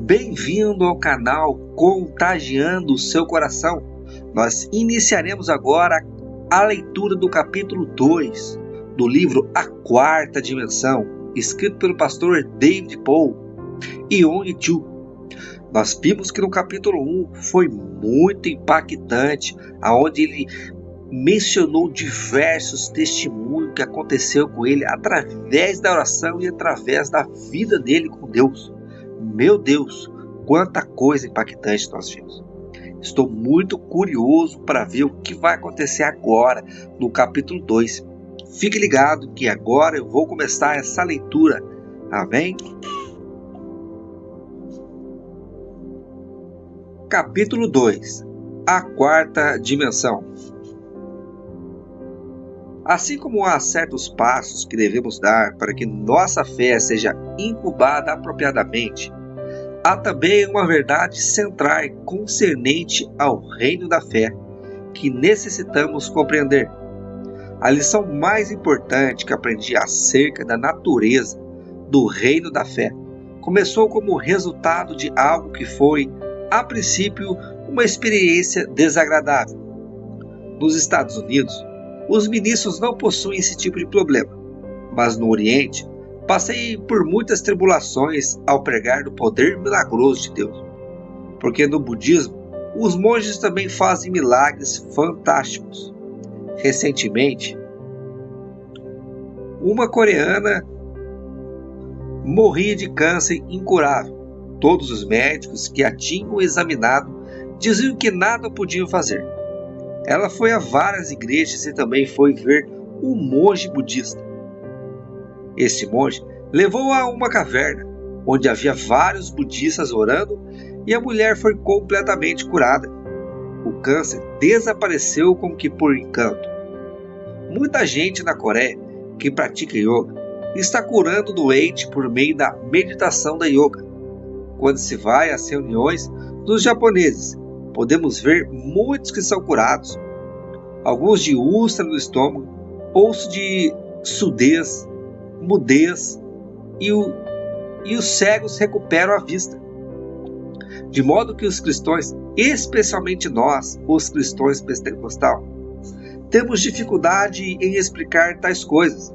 Bem-vindo ao canal Contagiando o Seu Coração. Nós iniciaremos agora a leitura do capítulo 2 do livro A Quarta Dimensão, escrito pelo pastor David Paul e Yong Chu. Nós vimos que no capítulo 1 foi muito impactante, onde ele mencionou diversos testemunhos que aconteceu com ele através da oração e através da vida dele com Deus. Meu Deus, quanta coisa impactante nós vimos. Estou muito curioso para ver o que vai acontecer agora no capítulo 2. Fique ligado que agora eu vou começar essa leitura. Amém? Capítulo 2. A Quarta Dimensão. Assim como há certos passos que devemos dar para que nossa fé seja incubada apropriadamente, há também uma verdade central concernente ao reino da fé que necessitamos compreender. A lição mais importante que aprendi acerca da natureza do reino da fé começou como resultado de algo que foi, a princípio, uma experiência desagradável. Nos Estados Unidos, os ministros não possuem esse tipo de problema, mas no Oriente, passei por muitas tribulações ao pregar do poder milagroso de Deus, porque no budismo, os monges também fazem milagres fantásticos. Recentemente, uma coreana morria de câncer incurável. Todos os médicos que a tinham examinado diziam que nada podiam fazer. Ela foi a várias igrejas e também foi ver um monge budista. Este monge levou-a a uma caverna, onde havia vários budistas orando, e a mulher foi completamente curada. O câncer desapareceu como que por encanto. Muita gente na Coreia que pratica yoga está curando doente por meio da meditação da yoga. Quando se vai às reuniões dos japoneses, podemos ver muitos que são curados. Alguns de úlcera no estômago, outros de surdez, mudez, e os cegos recuperam a vista. De modo que os cristãos, especialmente nós, os cristãos pentecostais, temos dificuldade em explicar tais coisas.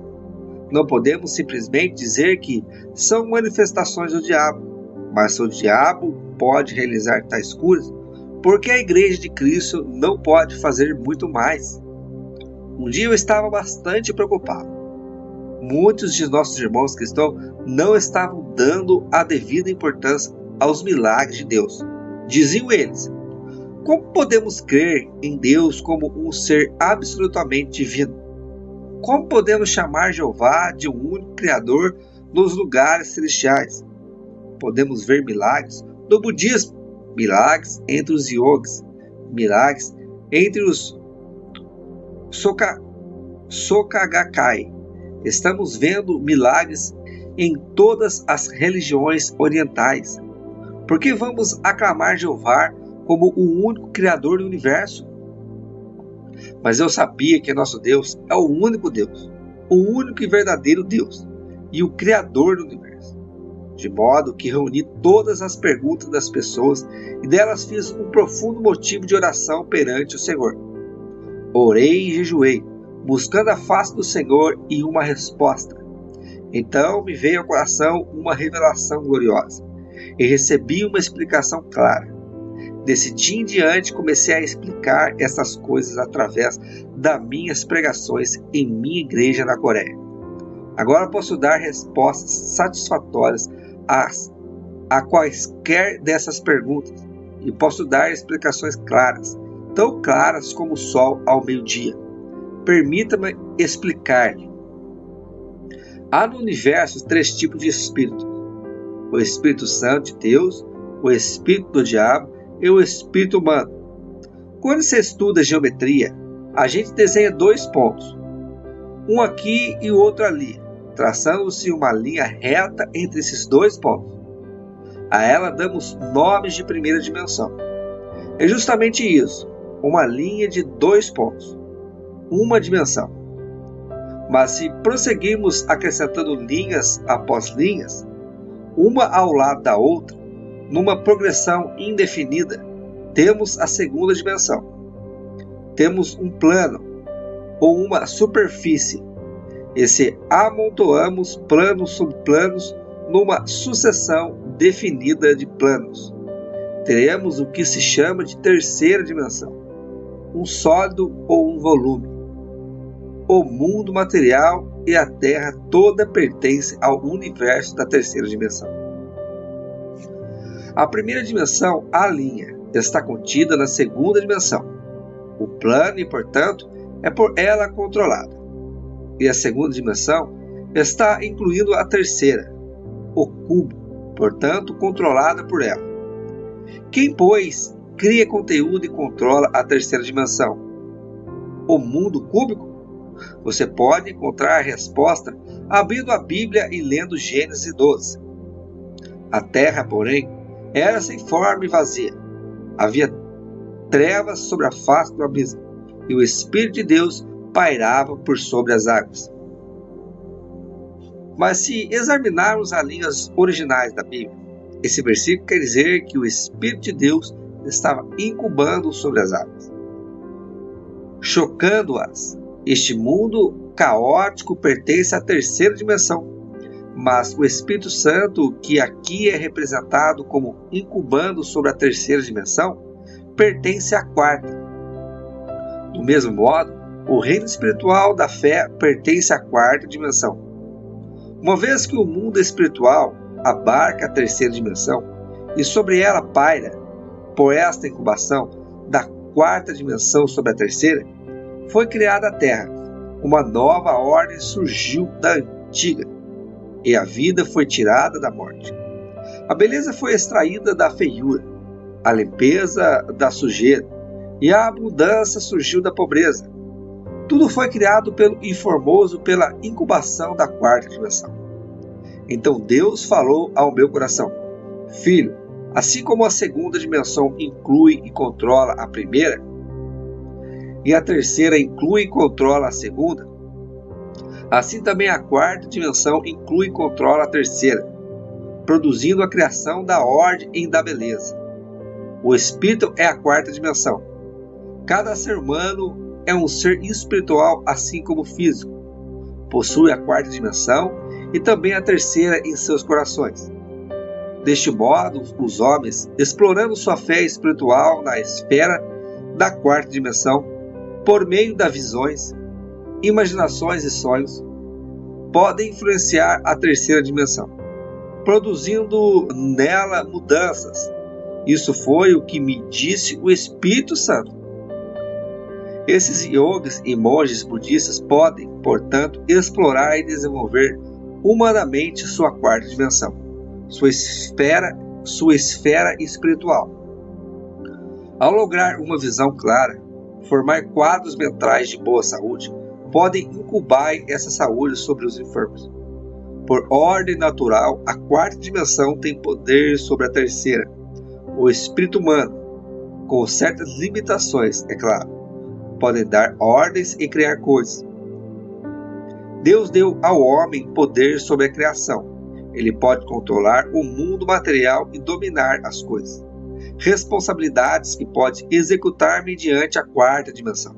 Não podemos simplesmente dizer que são manifestações do diabo, mas o diabo pode realizar tais curas, porque a igreja de Cristo não pode fazer muito mais. Um dia eu estava bastante preocupado. Muitos de nossos irmãos cristãos não estavam dando a devida importância aos milagres de Deus. Diziam eles: como podemos crer em Deus como um ser absolutamente divino? Como podemos chamar Jeová de um único Criador nos lugares celestiais? Podemos ver milagres no budismo, milagres entre os yogis, milagres entre os Sokagakai. Estamos vendo milagres em todas as religiões orientais. Por que vamos aclamar Jeová como o único Criador do universo? Mas eu sabia que nosso Deus é o único Deus, o único e verdadeiro Deus e o Criador do universo. De modo que reuni todas as perguntas das pessoas e delas fiz um profundo motivo de oração perante o Senhor. Orei e jejuei, buscando a face do Senhor e uma resposta. Então me veio ao coração uma revelação gloriosa e recebi uma explicação clara. Desse dia em diante comecei a explicar essas coisas através das minhas pregações em minha igreja na Coreia. Agora posso dar respostas satisfatórias a quaisquer dessas perguntas e posso dar explicações claras, tão claras como o sol ao meio-dia. Permita-me explicar-lhe. Há no universo 3 tipos de espíritos: o Espírito Santo de Deus, o Espírito do Diabo e o Espírito humano. Quando se estuda geometria, a gente desenha 2 pontos, um aqui e o outro ali, traçando-se uma linha reta entre esses 2 pontos. A ela damos nomes de primeira dimensão. É justamente isso, uma linha de 2 pontos, uma dimensão. Mas se prosseguirmos acrescentando linhas após linhas, uma ao lado da outra, numa progressão indefinida, temos a segunda dimensão. Temos um plano ou uma superfície e se amontoamos planos sobre planos numa sucessão definida de planos, teremos o que se chama de terceira dimensão, um sólido ou um volume. O mundo material e a Terra toda pertence ao universo da terceira dimensão. A primeira dimensão, a linha, está contida na segunda dimensão. O plano e, portanto, é por ela controlada. E a segunda dimensão está incluindo a terceira, o cubo, portanto, controlada por ela. Quem, pois, cria conteúdo e controla a terceira dimensão? O mundo cúbico? Você pode encontrar a resposta abrindo a Bíblia e lendo Gênesis 12. A terra, porém, era sem forma e vazia. Havia trevas sobre a face do abismo, e o Espírito de Deus pairava por sobre as águas. Mas se examinarmos as linhas originais da Bíblia, esse versículo quer dizer que o Espírito de Deus estava incubando sobre as águas, chocando-as. Este mundo caótico pertence à terceira dimensão, mas o Espírito Santo, que aqui é representado como incubando sobre a terceira dimensão, pertence à quarta. Do mesmo modo, o reino espiritual da fé pertence à quarta dimensão. Uma vez que o mundo espiritual abarca a terceira dimensão e sobre ela paira, por esta incubação da quarta dimensão sobre a terceira, foi criada a Terra. Uma nova ordem surgiu da antiga, e a vida foi tirada da morte. A beleza foi extraída da feiura, a limpeza da sujeira, e a abundância surgiu da pobreza. Tudo foi criado pelo Informoso pela incubação da quarta dimensão. Então Deus falou ao meu coração: Filho, assim como a segunda dimensão inclui e controla a primeira, e a terceira inclui e controla a segunda, assim também a quarta dimensão inclui e controla a terceira, produzindo a criação da ordem e da beleza. O Espírito é a quarta dimensão. Cada ser humano é um ser espiritual, assim como físico. Possui a quarta dimensão e também a terceira em seus corações. Deste modo, os homens, explorando sua fé espiritual na esfera da quarta dimensão, por meio das visões, imaginações e sonhos, podem influenciar a terceira dimensão, produzindo nela mudanças. Isso foi o que me disse o Espírito Santo. Esses yogis e monges budistas podem, portanto, explorar e desenvolver humanamente sua quarta dimensão, sua esfera espiritual. Ao lograr uma visão clara, formar quadros mentais de boa saúde, podem incubar essa saúde sobre os enfermos. Por ordem natural, a quarta dimensão tem poder sobre a terceira. O espírito humano, com certas limitações, é claro, podem dar ordens e criar coisas. Deus deu ao homem poder sobre a criação. Ele pode controlar o mundo material e dominar as coisas. Responsabilidades que pode executar mediante a quarta dimensão.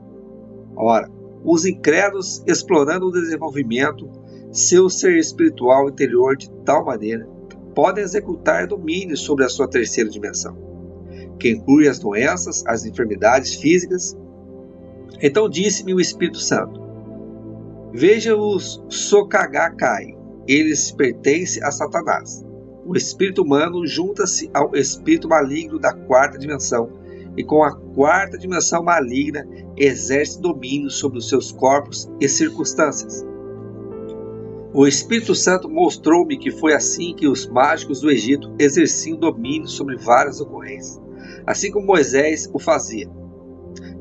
Ora, os incrédulos, explorando o desenvolvimento seu ser espiritual interior de tal maneira, podem executar domínio sobre a sua terceira dimensão, que inclui as doenças, as enfermidades físicas. Então disse-me o Espírito Santo: Veja os Sokagakai, eles pertencem a Satanás. O espírito humano junta-se ao espírito maligno da quarta dimensão e com a quarta dimensão maligna exerce domínio sobre os seus corpos e circunstâncias. O Espírito Santo mostrou-me que foi assim que os mágicos do Egito exerciam domínio sobre várias ocorrências, assim como Moisés o fazia.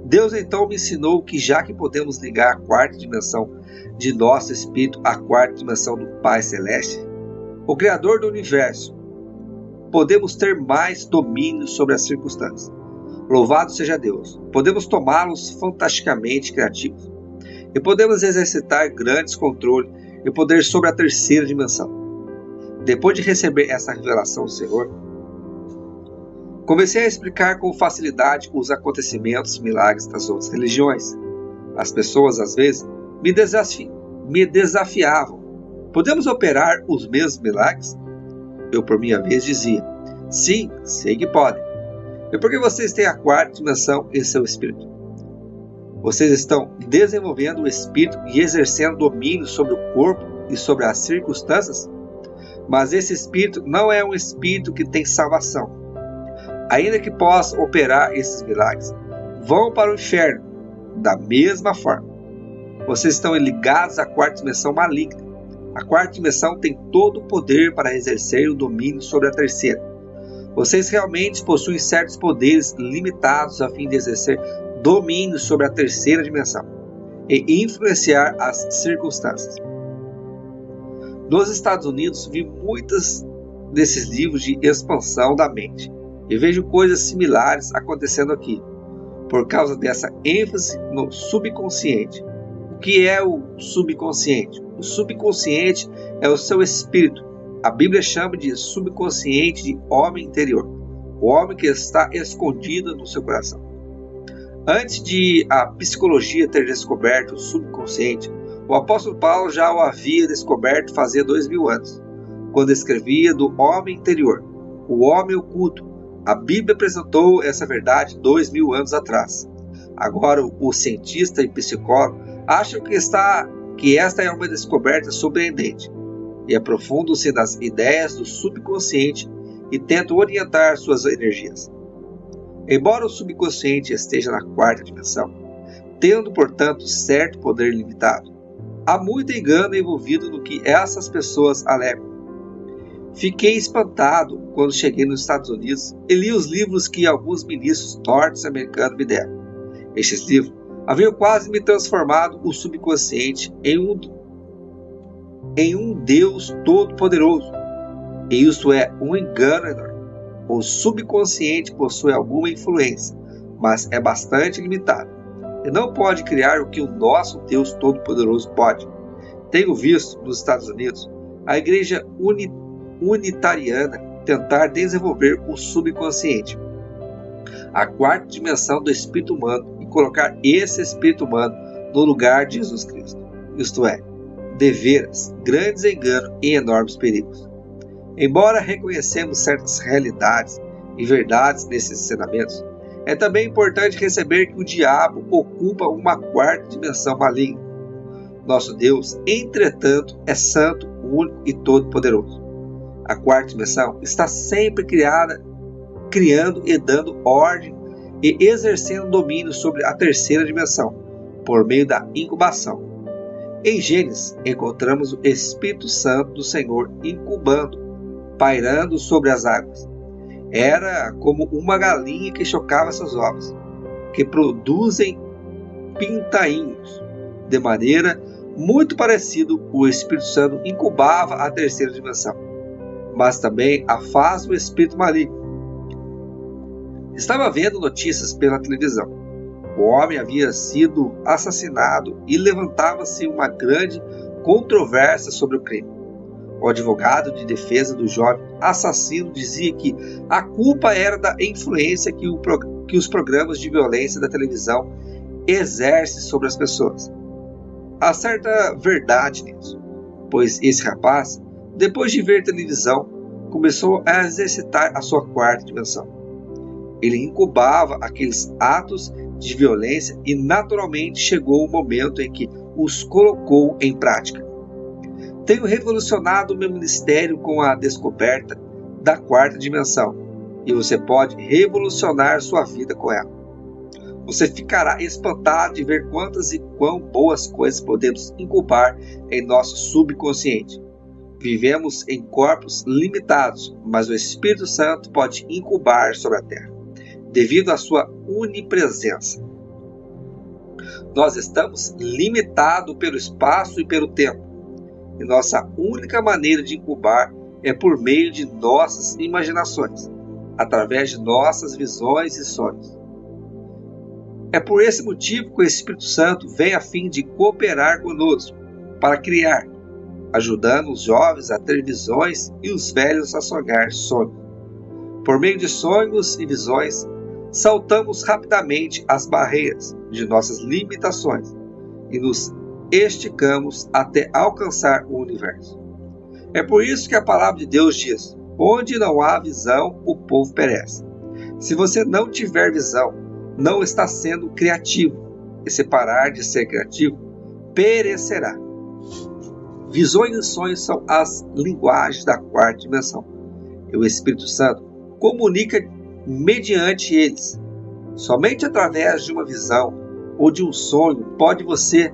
Deus então me ensinou que já que podemos ligar a quarta dimensão de nosso espírito à quarta dimensão do Pai Celeste, o Criador do Universo, podemos ter mais domínio sobre as circunstâncias. Louvado seja Deus! Podemos tomá-los fantasticamente criativos e podemos exercitar grandes controles e poder sobre a terceira dimensão. Depois de receber essa revelação do Senhor, Comecei a explicar com facilidade os acontecimentos, milagres das outras religiões. As pessoas, às vezes, me desafiavam. Podemos operar os mesmos milagres? Eu, por minha vez, dizia: sim, sei que podem. É porque vocês têm a quarta dimensão em seu espírito. Vocês estão desenvolvendo o espírito e exercendo domínio sobre o corpo e sobre as circunstâncias? Mas esse espírito não é um espírito que tem salvação. Ainda que possa operar esses milagres, vão para o inferno da mesma forma. Vocês estão ligados à quarta dimensão maligna. A quarta dimensão tem todo o poder para exercer o domínio sobre a terceira. Vocês realmente possuem certos poderes limitados a fim de exercer domínio sobre a terceira dimensão e influenciar as circunstâncias. Nos Estados Unidos, vi muitos desses livros de expansão da mente e vejo coisas similares acontecendo aqui, por causa dessa ênfase no subconsciente. O que é o subconsciente? O subconsciente é o seu espírito. A Bíblia chama de subconsciente de homem interior, o homem que está escondido no seu coração. Antes de a psicologia ter descoberto o subconsciente, o apóstolo Paulo já o havia descoberto fazia 2000 anos, quando escrevia do homem interior, o homem oculto. A Bíblia apresentou essa verdade 2000 anos atrás. Agora, o cientista e psicólogo acham que esta é uma descoberta surpreendente e aprofundam-se nas ideias do subconsciente e tentam orientar suas energias. Embora o subconsciente esteja na quarta dimensão, tendo, portanto, certo poder limitado, há muito engano envolvido no que essas pessoas alegam. Fiquei espantado quando cheguei nos Estados Unidos e li os livros que alguns ministros norte-americanos me deram. Estes livros haviam quase me transformado o subconsciente em um Deus todo-poderoso. E isso é um engano enorme. O subconsciente possui alguma influência, mas é bastante limitado. E não pode criar o que o nosso Deus todo-poderoso pode. Tenho visto nos Estados Unidos a igreja unitariana tentar desenvolver o subconsciente, a quarta dimensão do espírito humano, e colocar esse espírito humano no lugar de Jesus Cristo. Isto é, deveras, grandes enganos e enormes perigos. Embora reconhecemos certas realidades e verdades nesses ensinamentos, é também importante receber que o diabo ocupa uma quarta dimensão maligna. Nosso Deus, entretanto, é santo, único e todo-poderoso. A quarta dimensão está sempre criando e dando ordem e exercendo domínio sobre a terceira dimensão, por meio da incubação. Em Gênesis, encontramos o Espírito Santo do Senhor incubando, pairando sobre as águas. Era como uma galinha que chocava seus ovos, que produzem pintainhos. De maneira muito parecida, o Espírito Santo incubava a terceira dimensão, mas também a faz do espírito maligno. Estava vendo notícias pela televisão. O homem havia sido assassinado e levantava-se uma grande controvérsia sobre o crime. O advogado de defesa do jovem assassino dizia que a culpa era da influência que os programas de violência da televisão exercem sobre as pessoas. Há certa verdade nisso, pois esse rapaz, depois de ver televisão, começou a exercitar a sua quarta dimensão. Ele incubava aqueles atos de violência e naturalmente chegou o momento em que os colocou em prática. Tenho revolucionado o meu ministério com a descoberta da quarta dimensão, e você pode revolucionar sua vida com ela. Você ficará espantado de ver quantas e quão boas coisas podemos incubar em nosso subconsciente. Vivemos em corpos limitados, mas o Espírito Santo pode incubar sobre a terra, devido à sua onipresença. Nós estamos limitados pelo espaço e pelo tempo, e nossa única maneira de incubar é por meio de nossas imaginações, através de nossas visões e sonhos. É por esse motivo que o Espírito Santo vem a fim de cooperar conosco para criar, ajudando os jovens a ter visões e os velhos a sonhar sonhos. Por meio de sonhos e visões, saltamos rapidamente as barreiras de nossas limitações e nos esticamos até alcançar o universo. É por isso que a palavra de Deus diz: onde não há visão, o povo perece. Se você não tiver visão, não está sendo criativo, e se parar de ser criativo, perecerá. Visões e sonhos são as linguagens da quarta dimensão, e o Espírito Santo comunica mediante eles. Somente através de uma visão ou de um sonho pode você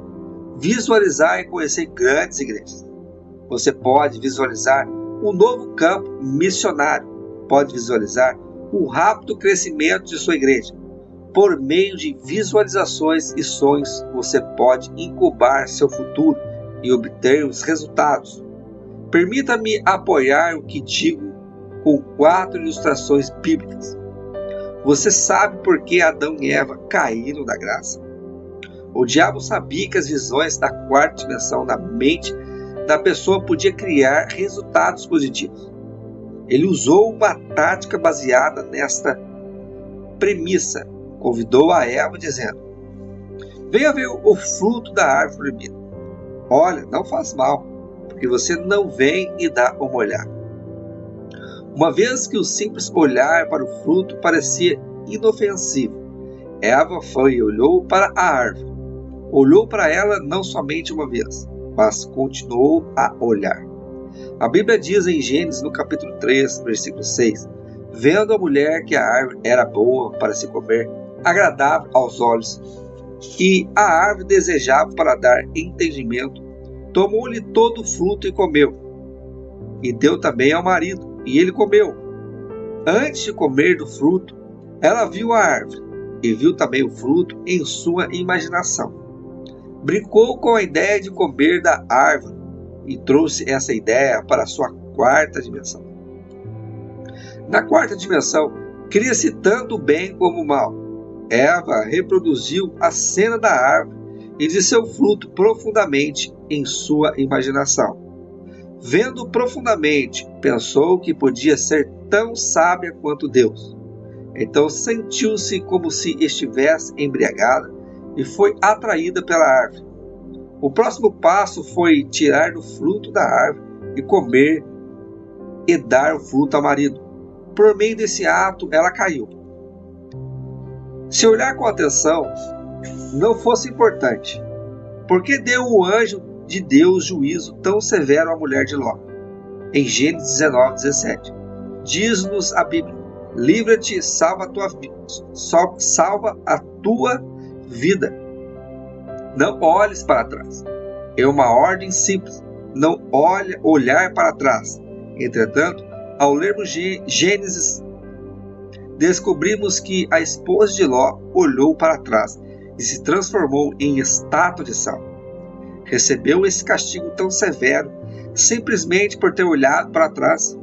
visualizar e conhecer grandes igrejas. Você pode visualizar um novo campo missionário, pode visualizar o rápido crescimento de sua igreja. Por meio de visualizações e sonhos, você pode incubar seu futuro e obter os resultados. Permita-me apoiar o que digo com 4 ilustrações bíblicas. Você sabe por que Adão e Eva caíram da graça? O diabo sabia que as visões da quarta dimensão na mente da pessoa podia criar resultados positivos. Ele usou uma tática baseada nesta premissa. Convidou a Eva dizendo: venha ver o fruto da árvore proibida. Olha, não faz mal, porque você não vem e dá uma olhada. Uma vez que o simples olhar para o fruto parecia inofensivo, Eva foi e olhou para a árvore. Olhou para ela não somente uma vez, mas continuou a olhar. A Bíblia diz em Gênesis, no capítulo 3, versículo 6, vendo a mulher que a árvore era boa para se comer, agradável aos olhos, e a árvore desejável para dar entendimento, tomou-lhe todo o fruto e comeu. E deu também ao marido, e ele comeu. Antes de comer do fruto, ela viu a árvore, e viu também o fruto em sua imaginação. Brincou com a ideia de comer da árvore, e trouxe essa ideia para a sua quarta dimensão. Na quarta dimensão, cria-se tanto o bem como o mal. Eva reproduziu a cena da árvore e de seu fruto profundamente em sua imaginação. Vendo profundamente, pensou que podia ser tão sábia quanto Deus. Então sentiu-se como se estivesse embriagada e foi atraída pela árvore. O próximo passo foi tirar do fruto da árvore e comer e dar o fruto ao marido. Por meio desse ato, ela caiu. Se olhar com atenção não fosse importante, por que deu o anjo de Deus juízo tão severo à mulher de Ló? Em Gênesis 19, 17, diz-nos a Bíblia: livra-te, salva a tua vida. Não olhes para trás. É uma ordem simples. Não olhar para trás. Entretanto, ao lermos Gênesis, descobrimos que a esposa de Ló olhou para trás e se transformou em estátua de sal. Recebeu esse castigo tão severo simplesmente por ter olhado para trás?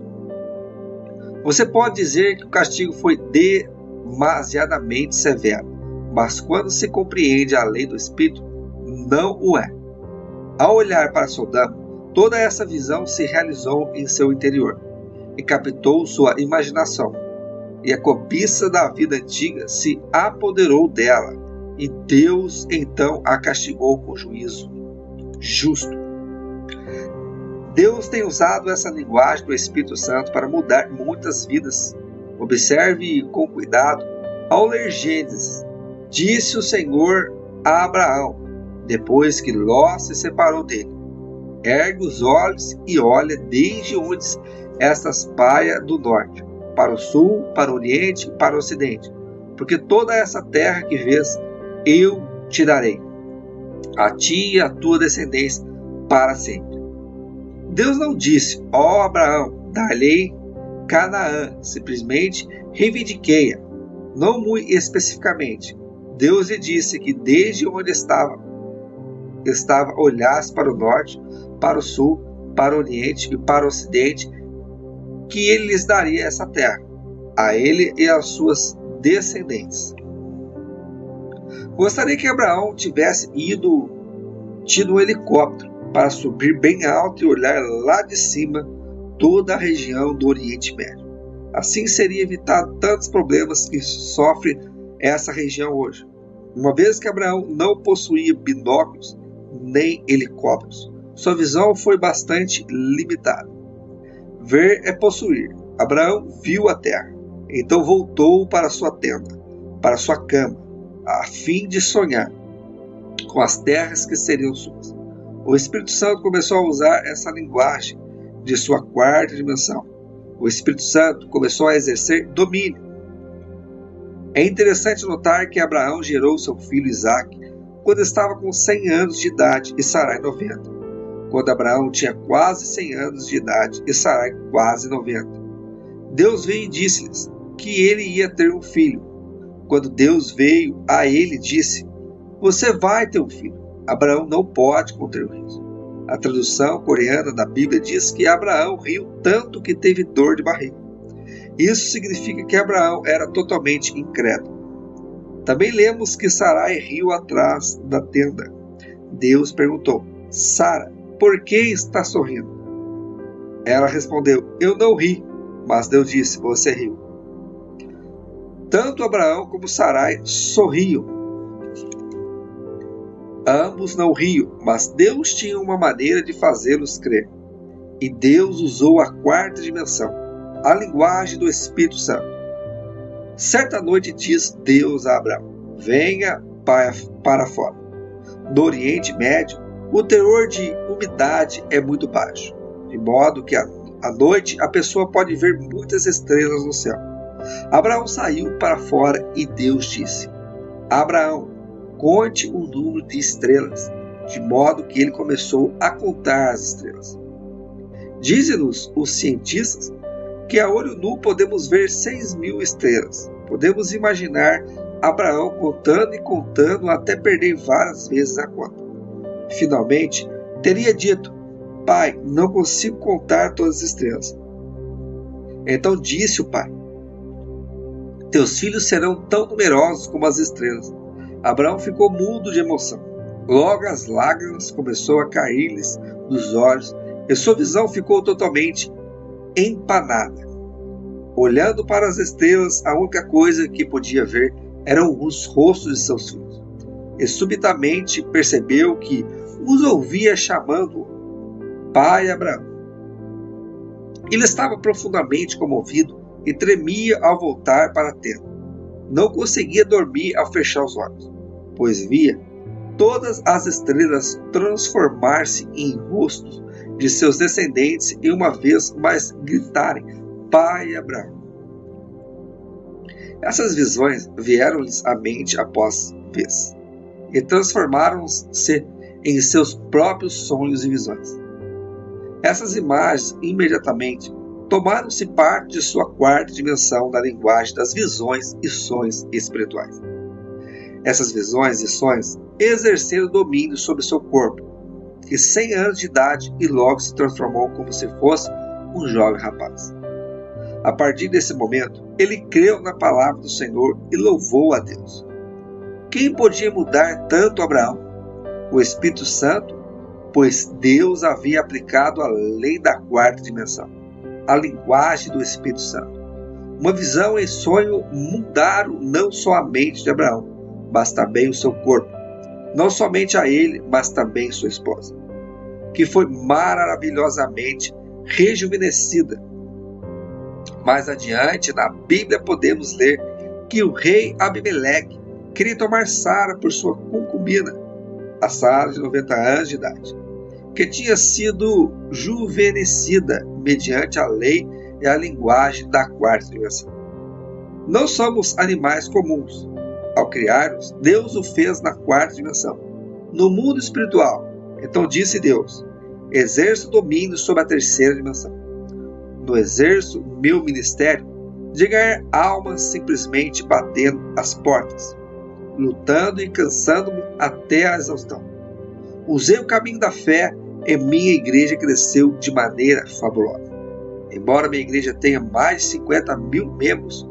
Você pode dizer que o castigo foi demasiadamente severo, mas quando se compreende a lei do Espírito, não o é. Ao olhar para Sodoma, toda essa visão se realizou em seu interior e captou sua imaginação, e a cobiça da vida antiga se apoderou dela, e Deus então a castigou com juízo justo. Deus tem usado essa linguagem do Espírito Santo para mudar muitas vidas. Observe com cuidado. Ao ler Gênesis, disse o Senhor a Abraão, depois que Ló se separou dele: ergue os olhos e olha desde onde esta espalha do norte, para o sul, para o oriente e para o ocidente, porque toda essa terra que vês, eu te darei, a ti e a tua descendência para sempre. Deus não disse: ó Abraão, dar-lhe Canaã, simplesmente reivindiquei-a, não muito especificamente. Deus lhe disse que desde onde estava olhasse para o norte, para o sul, para o oriente e para o ocidente, que ele lhes daria essa terra, a ele e às suas descendentes. Gostaria que Abraão tivesse tido um helicóptero para subir bem alto e olhar lá de cima toda a região do Oriente Médio. Assim seria evitado tantos problemas que sofre essa região hoje, uma vez que Abraão não possuía binóculos nem helicópteros. Sua visão foi bastante limitada. Ver é possuir. Abraão viu a terra, então voltou para sua tenda, para sua cama, a fim de sonhar com as terras que seriam suas. O Espírito Santo começou a usar essa linguagem de sua quarta dimensão. O Espírito Santo começou a exercer domínio. É interessante notar que Abraão gerou seu filho Isaque quando estava com 100 anos de idade e Sarai 90. Quando Abraão tinha quase 100 anos de idade e Sarai quase 90. Deus veio e disse-lhes que ele ia ter um filho. Quando Deus veio a ele e disse: "Você vai ter um filho", Abraão não pode conter o riso. A tradução coreana da Bíblia diz que Abraão riu tanto que teve dor de barriga. Isso significa que Abraão era totalmente incrédulo. Também lemos que Sarai riu atrás da tenda. Deus perguntou: "Sara, por que está sorrindo?" Ela respondeu: "Eu não ri." Mas Deus disse: "Você riu." Tanto Abraão como Sarai sorriam. Ambos não riam, mas Deus tinha uma maneira de fazê-los crer. E Deus usou a quarta dimensão, a linguagem do Espírito Santo. Certa noite diz Deus a Abraão: "Venha para fora." No Oriente Médio, o teor de umidade é muito baixo, de modo que à noite a pessoa pode ver muitas estrelas no céu. Abraão saiu para fora e Deus disse: "Abraão, conte o número de estrelas", de modo que ele começou a contar as estrelas. Dizem-nos os cientistas que a olho nu podemos ver 6.000 estrelas. Podemos imaginar Abraão contando e contando até perder várias vezes a conta. Finalmente, teria dito: "Pai, não consigo contar todas as estrelas." Então disse o pai: "Teus filhos serão tão numerosos como as estrelas." Abraão ficou mudo de emoção. Logo as lágrimas começaram a cair-lhes dos olhos e sua visão ficou totalmente empanada. Olhando para as estrelas, a única coisa que podia ver eram os rostos de seus filhos. E subitamente percebeu que os ouvia chamando-o: "Pai Abraão." Ele estava profundamente comovido e tremia ao voltar para a tenda. Não conseguia dormir ao fechar os olhos, pois via todas as estrelas transformar-se em rostos de seus descendentes e uma vez mais gritarem: "Pai Abraão." Essas visões vieram-lhes à mente após vez e transformaram-se em seus próprios sonhos e visões. Essas imagens imediatamente tomaram-se parte de sua quarta dimensão da linguagem das visões e sonhos espirituais. Essas visões e sonhos exerceram domínio sobre seu corpo, que 100 anos de idade e logo se transformou como se fosse um jovem rapaz. A partir desse momento, ele creu na palavra do Senhor e louvou a Deus. Quem podia mudar tanto Abraão? O Espírito Santo, pois Deus havia aplicado a lei da quarta dimensão, a linguagem do Espírito Santo. Uma visão e sonho mudaram não só a mente de Abraão, mas também o seu corpo. Não somente a ele, mas também sua esposa, que foi maravilhosamente rejuvenescida. Mais adiante, na Bíblia, podemos ler que o rei Abimeleque queria tomar Sara por sua concubina, a Sara de 90 anos de idade, que tinha sido juvenescida mediante a lei e a linguagem da quarta dimensão. Não somos animais comuns. Ao criar-nos, Deus o fez na quarta dimensão, no mundo espiritual. Então disse Deus: "Exerço domínio sobre a terceira dimensão. No exerço meu ministério de ganhar almas simplesmente batendo as portas, lutando e cansando-me até a exaustão. Usei o caminho da fé e minha igreja cresceu de maneira fabulosa. Embora minha igreja tenha mais de 50.000 membros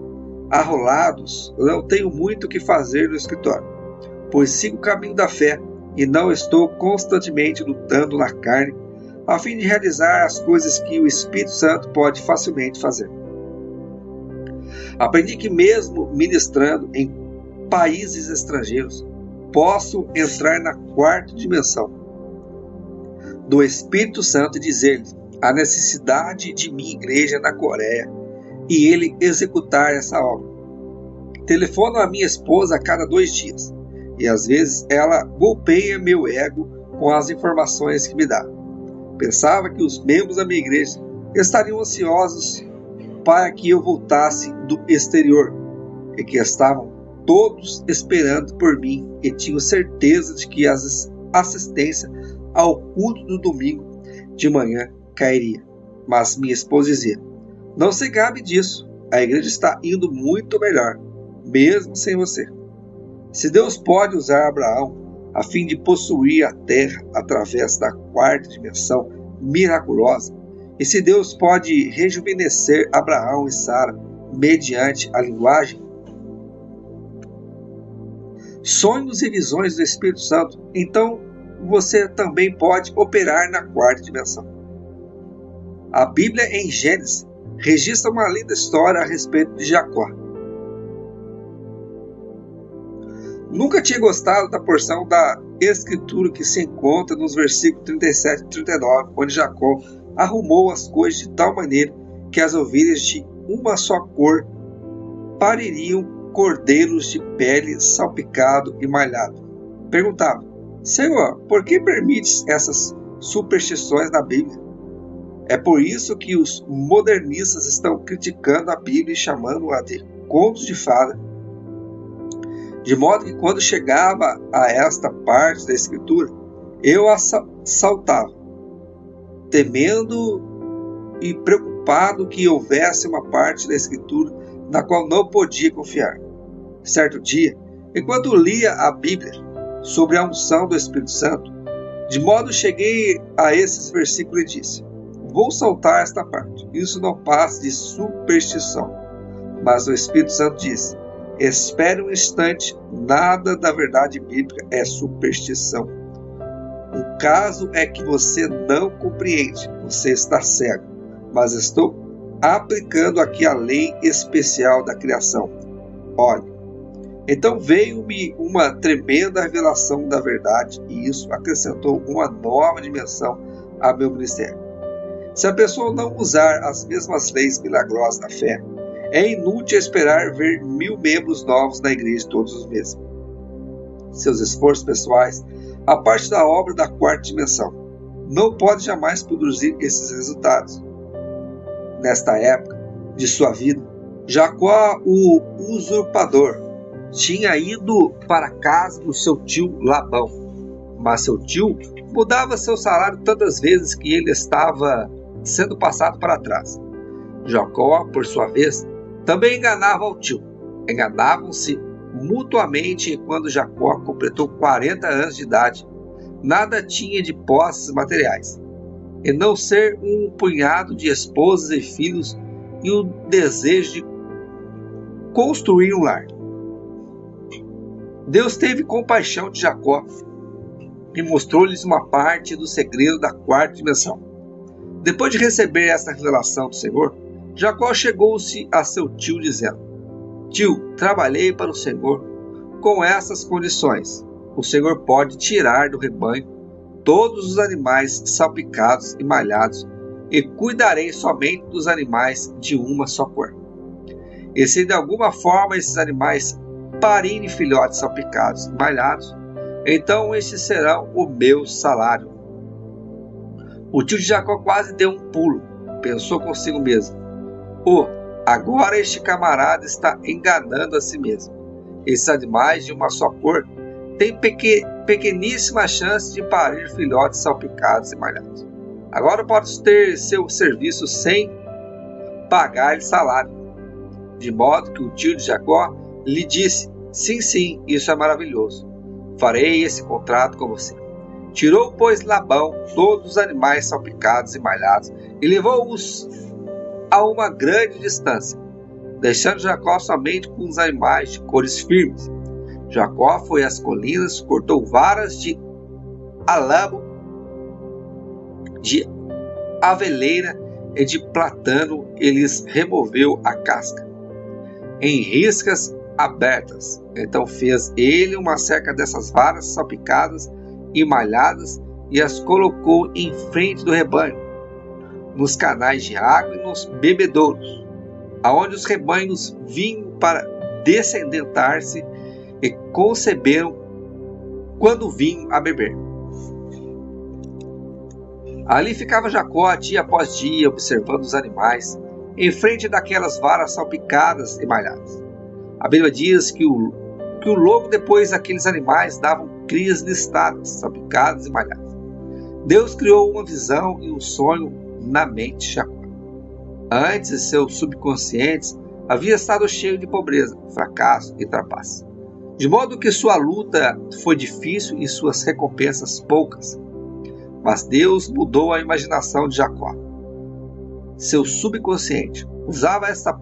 arrolados, eu não tenho muito o que fazer no escritório, pois sigo o caminho da fé e não estou constantemente lutando na carne a fim de realizar as coisas que o Espírito Santo pode facilmente fazer. Aprendi que mesmo ministrando em países estrangeiros, posso entrar na quarta dimensão do Espírito Santo e dizer-lhe a necessidade de minha igreja na Coreia e ele executar essa obra. Telefono a minha esposa a cada 2 dias e às vezes ela golpeia meu ego com as informações que me dá. Pensava que os membros da minha igreja estariam ansiosos para que eu voltasse do exterior e que estavam todos esperando por mim e tinham certeza de que a assistência ao culto do domingo de manhã cairia. Mas minha esposa dizia: não se gabe disso, a igreja está indo muito melhor, mesmo sem você. Se Deus pode usar Abraão a fim de possuir a terra através da quarta dimensão miraculosa, e se Deus pode rejuvenescer Abraão e Sara mediante a linguagem, sonhos e visões do Espírito Santo, então você também pode operar na quarta dimensão. A Bíblia em Gênesis registra uma linda história a respeito de Jacó. Nunca tinha gostado da porção da Escritura que se encontra nos versículos 37 e 39, onde Jacó arrumou as coisas de tal maneira que as ovelhas de uma só cor paririam cordeiros de pele salpicado e malhado. Perguntava: Senhor, por que permites essas superstições na Bíblia? É por isso que os modernistas estão criticando a Bíblia e chamando-a de contos de fada. De modo que quando chegava a esta parte da Escritura, eu a saltava, temendo e preocupado que houvesse uma parte da Escritura na qual não podia confiar. Certo dia, enquanto lia a Bíblia sobre a unção do Espírito Santo, de modo cheguei a esses versículos e disse: vou saltar esta parte, isso não passa de superstição. Mas o Espírito Santo disse: espere um instante, nada da verdade bíblica é superstição. O caso é que você não compreende, você está cego, mas estou aplicando aqui a lei especial da criação. Olhe, então veio-me uma tremenda revelação da verdade e isso acrescentou uma nova dimensão a meu ministério. Se a pessoa não usar as mesmas leis milagrosas da fé, é inútil esperar ver 1000 membros novos na igreja todos os meses. Seus esforços pessoais, a parte da obra da quarta dimensão, não pode jamais produzir esses resultados. Nesta época de sua vida, Jacó, o usurpador, tinha ido para a casa do seu tio Labão, mas seu tio mudava seu salário tantas vezes que ele estava sendo passado para trás. Jacó, por sua vez, também enganava ao tio. Enganavam-se mutuamente e quando Jacó completou 40 anos de idade, nada tinha de posses materiais, e não ser um punhado de esposas e filhos e o desejo de construir um lar. Deus teve compaixão de Jacó e mostrou-lhes uma parte do segredo da quarta dimensão. Depois de receber essa revelação do Senhor, Jacó chegou-se a seu tio dizendo: Tio, trabalhei para o Senhor com essas condições. O Senhor pode tirar do rebanho todos os animais salpicados e malhados e cuidarei somente dos animais de uma só cor. E se de alguma forma esses animais parirem filhotes salpicados e malhados, então estes serão o meu salário. O tio de Jacó quase deu um pulo. Pensou consigo mesmo: agora este camarada está enganando a si mesmo. Esses animais de uma só cor têm pequeníssima chance de parir filhotes salpicados e malhados. Agora pode ter seu serviço sem pagar-lhe salário. De modo que o tio de Jacó lhe disse: sim, isso é maravilhoso. Farei esse contrato com você. Tirou, pois, Labão todos os animais salpicados e malhados e levou-os a uma grande distância, deixando Jacó somente com os animais de cores firmes. Jacó foi às colinas, cortou varas de álamo, de aveleira e de platano e lhes removeu a casca. em riscas abertas. Então fez ele uma cerca dessas varas salpicadas e malhadas e as colocou em frente do rebanho, nos canais de água e nos bebedouros, aonde os rebanhos vinham para descendentar-se e conceberam quando vinham a beber. Ali ficava Jacó dia após dia, observando os animais, em frente daquelas varas salpicadas e malhadas. A Bíblia diz que logo depois aqueles animais davam crias listadas, salpicadas e malhadas. Deus criou uma visão e um sonho na mente de Jacó. Antes, seu subconsciente havia estado cheio de pobreza, fracasso e trapaça, de modo que sua luta foi difícil e suas recompensas poucas. Mas Deus mudou a imaginação de Jacó. Seu subconsciente usava esta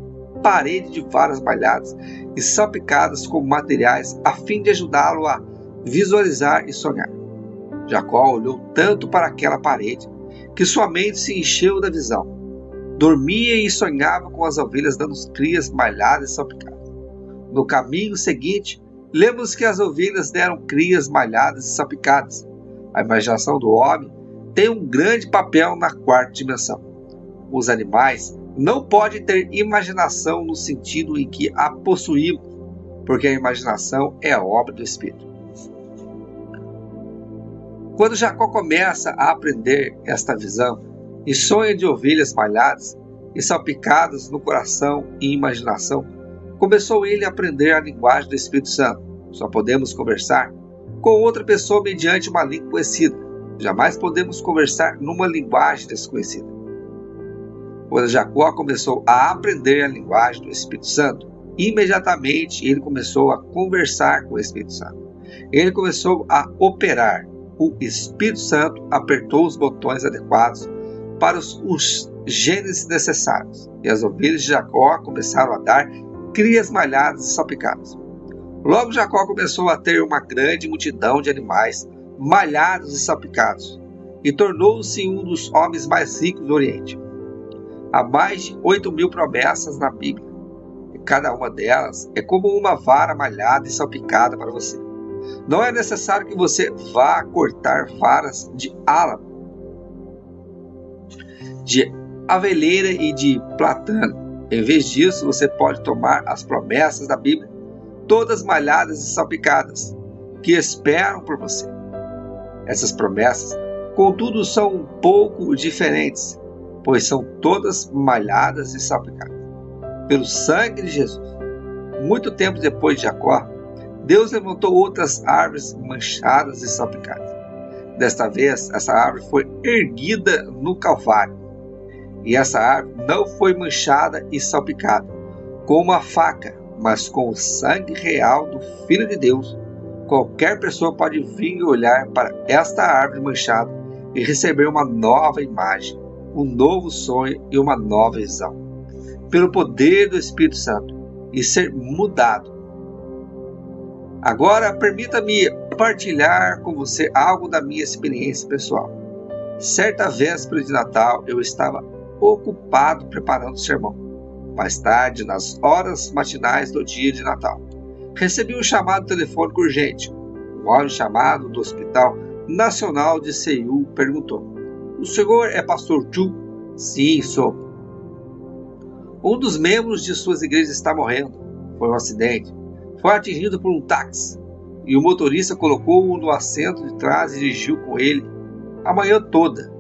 parede de varas malhadas e salpicadas como materiais a fim de ajudá-lo a visualizar e sonhar. Jacó olhou tanto para aquela parede que sua mente se encheu da visão. Dormia e sonhava com as ovelhas dando crias malhadas e salpicadas. No caminho seguinte, lemos que as ovelhas deram crias malhadas e salpicadas. A imaginação do homem tem um grande papel na quarta dimensão. Os animais não podem ter imaginação no sentido em que a possuímos, porque a imaginação é obra do Espírito. Quando Jacó começa a aprender esta visão e sonha de ovelhas malhadas e salpicadas no coração e imaginação, começou ele a aprender a linguagem do Espírito Santo. Só podemos conversar com outra pessoa mediante uma língua conhecida. Jamais podemos conversar numa linguagem desconhecida. Quando Jacó começou a aprender a linguagem do Espírito Santo, imediatamente ele começou a conversar com o Espírito Santo. Ele começou a operar. O Espírito Santo apertou os botões adequados para os genes necessários, e as ovelhas de Jacó começaram a dar crias malhadas e salpicadas. Logo Jacó começou a ter uma grande multidão de animais malhados e salpicados, e tornou-se um dos homens mais ricos do Oriente. Há mais de 8.000 promessas na Bíblia, e cada uma delas é como uma vara malhada e salpicada para você. Não é necessário que você vá cortar varas de álamo, de aveleira e de platano. Em vez disso, você pode tomar as promessas da Bíblia, todas malhadas e salpicadas, que esperam por você. Essas promessas, contudo, são um pouco diferentes, pois são todas malhadas e salpicadas pelo sangue de Jesus. Muito tempo depois de Jacó, Deus levantou outras árvores manchadas e salpicadas. Desta vez, essa árvore foi erguida no Calvário. E essa árvore não foi manchada e salpicada com uma faca, mas com o sangue real do Filho de Deus. Qualquer pessoa pode vir e olhar para esta árvore manchada e receber uma nova imagem, um novo sonho e uma nova visão, pelo poder do Espírito Santo, e ser mudado. Agora, permita-me partilhar com você algo da minha experiência pessoal. Certa véspera de Natal, eu estava ocupado preparando o sermão. Mais tarde, nas horas matinais do dia de Natal, recebi um chamado telefônico urgente. Um homem chamado do Hospital Nacional de Seul perguntou: "O senhor é pastor Chu?" "Sim, sou." "Um dos membros de suas igrejas está morrendo. Foi um acidente. Foi atingido por um táxi e o motorista colocou-o no assento de trás e dirigiu com ele a manhã toda."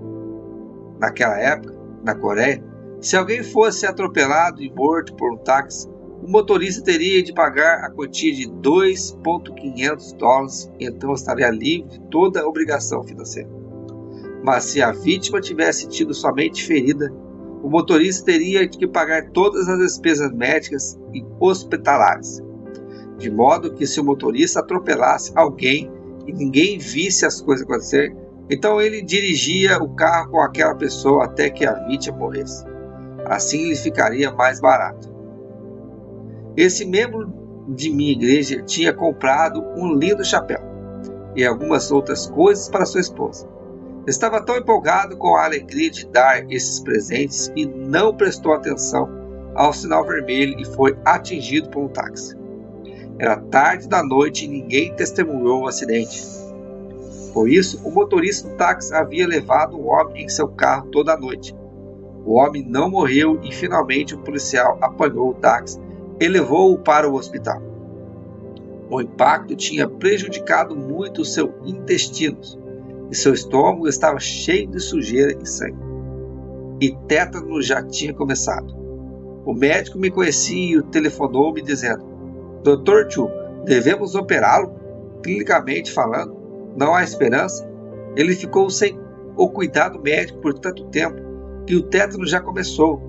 Naquela época, na Coreia, se alguém fosse atropelado e morto por um táxi, o motorista teria de pagar a quantia de $2.500, e então estaria livre de toda a obrigação financeira. Mas se a vítima tivesse tido somente ferida, o motorista teria de pagar todas as despesas médicas e hospitalares. De modo que se o motorista atropelasse alguém e ninguém visse as coisas acontecer, então ele dirigia o carro com aquela pessoa até que a vítima morresse. Assim lhe ficaria mais barato. Esse membro de minha igreja tinha comprado um lindo chapéu e algumas outras coisas para sua esposa. Estava tão empolgado com a alegria de dar esses presentes que não prestou atenção ao sinal vermelho e foi atingido por um táxi. Era tarde da noite e ninguém testemunhou o acidente. Por isso, o motorista do táxi havia levado o homem em seu carro toda a noite. O homem não morreu e finalmente o policial apanhou o táxi e levou-o para o hospital. O impacto tinha prejudicado muito os seus intestinos e seu estômago estava cheio de sujeira e sangue. E tétano já tinha começado. O médico me conhecia e telefonou me dizendo: Dr. Chu, devemos operá-lo? Clinicamente falando, não há esperança. Ele ficou sem o cuidado médico por tanto tempo que o tétano já começou.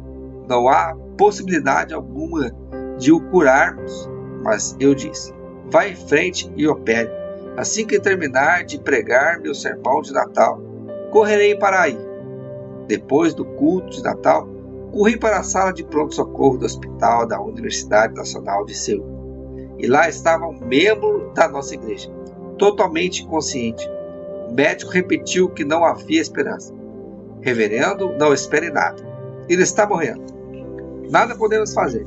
Não há possibilidade alguma de o curarmos. Mas eu disse: vá em frente e opere. Assim que terminar de pregar meu sermão de Natal, correrei para aí. Depois do culto de Natal, corri para a sala de pronto-socorro do hospital da Universidade Nacional de Seul. E lá estava um membro da nossa igreja, totalmente inconsciente. O médico repetiu que não havia esperança. Reverendo, não espere nada. Ele está morrendo. Nada podemos fazer.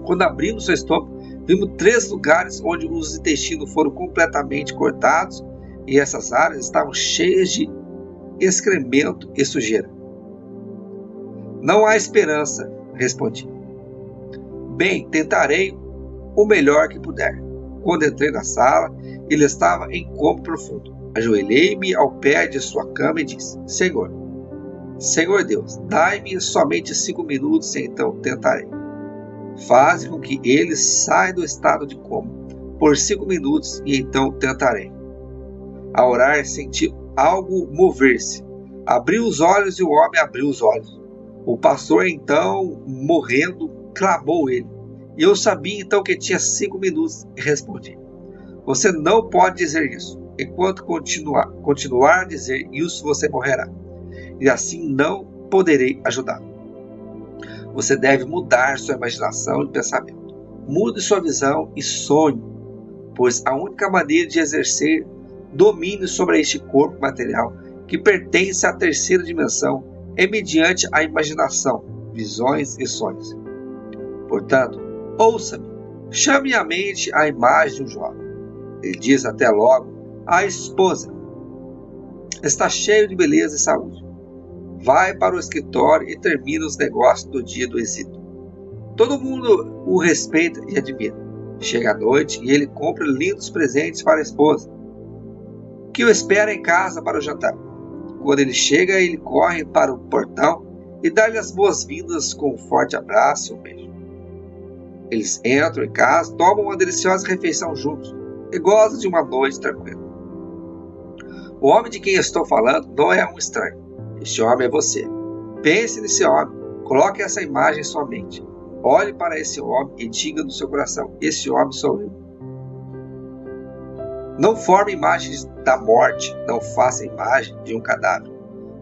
Quando abrimos seu estômago, vimos 3 lugares onde os intestinos foram completamente cortados e essas áreas estavam cheias de excremento e sujeira. Não há esperança, respondi. Bem, tentarei o melhor que puder. Quando entrei na sala, ele estava em coma profundo. Ajoelhei-me ao pé de sua cama e disse: Senhor Deus, dai-me somente 5 minutos e então tentarei. Faze com que ele saia do estado de coma por 5 minutos e então tentarei. Ao orar, senti algo mover-se. Abri os olhos e o homem abriu os olhos. O pastor, então, morrendo, clamou ele. E eu sabia então que tinha 5 minutos e respondi: Você não pode dizer isso. Enquanto continuar a dizer isso, você morrerá. E assim não poderei ajudá-lo. Você deve mudar sua imaginação e pensamento. Mude sua visão e sonhe, pois a única maneira de exercer domínio sobre este corpo material que pertence à terceira dimensão é mediante a imaginação, visões e sonhos. Portanto, ouça-me, chame à mente a imagem de um jovem. Ele diz até logo: a esposa está cheio de beleza e saúde. Vai para o escritório e termina os negócios do dia do êxito. Todo mundo o respeita e admira. Chega à noite e ele compra lindos presentes para a esposa, que o espera em casa para o jantar. Quando ele chega, ele corre para o portão e dá-lhe as boas-vindas com um forte abraço e um beijo. Eles entram em casa, tomam uma deliciosa refeição juntos e gozam de uma noite tranquila. O homem de quem eu estou falando não é um estranho. Este homem é você. Pense nesse homem. Coloque essa imagem em sua mente. Olhe para esse homem e diga no seu coração: esse homem sou eu. Não forme imagens da morte. Não faça imagem de um cadáver.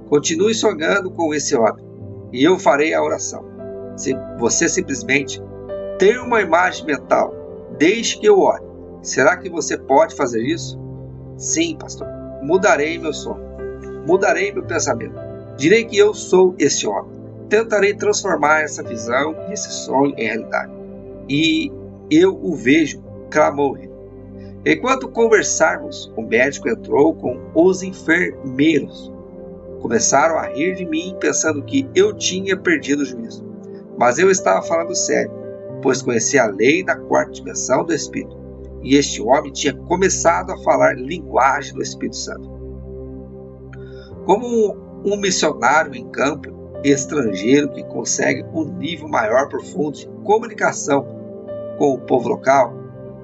Continue sonhando com esse homem e eu farei a oração. Se você simplesmente ter uma imagem mental, deixe que eu ore. Será que você pode fazer isso? Sim, pastor. Mudarei meu sonho. Mudarei meu pensamento. Direi que eu sou esse homem. Tentarei transformar essa visão e esse sonho em realidade. E eu o vejo, clamou ele. Enquanto conversávamos, o médico entrou com os enfermeiros. Começaram a rir de mim, pensando que eu tinha perdido o juízo. Mas eu estava falando sério, pois conhecia a lei da 4ª dimensão do Espírito. E este homem tinha começado a falar linguagem do Espírito Santo. Como um missionário em campo, estrangeiro que consegue um nível maior profundo de comunicação com o povo local,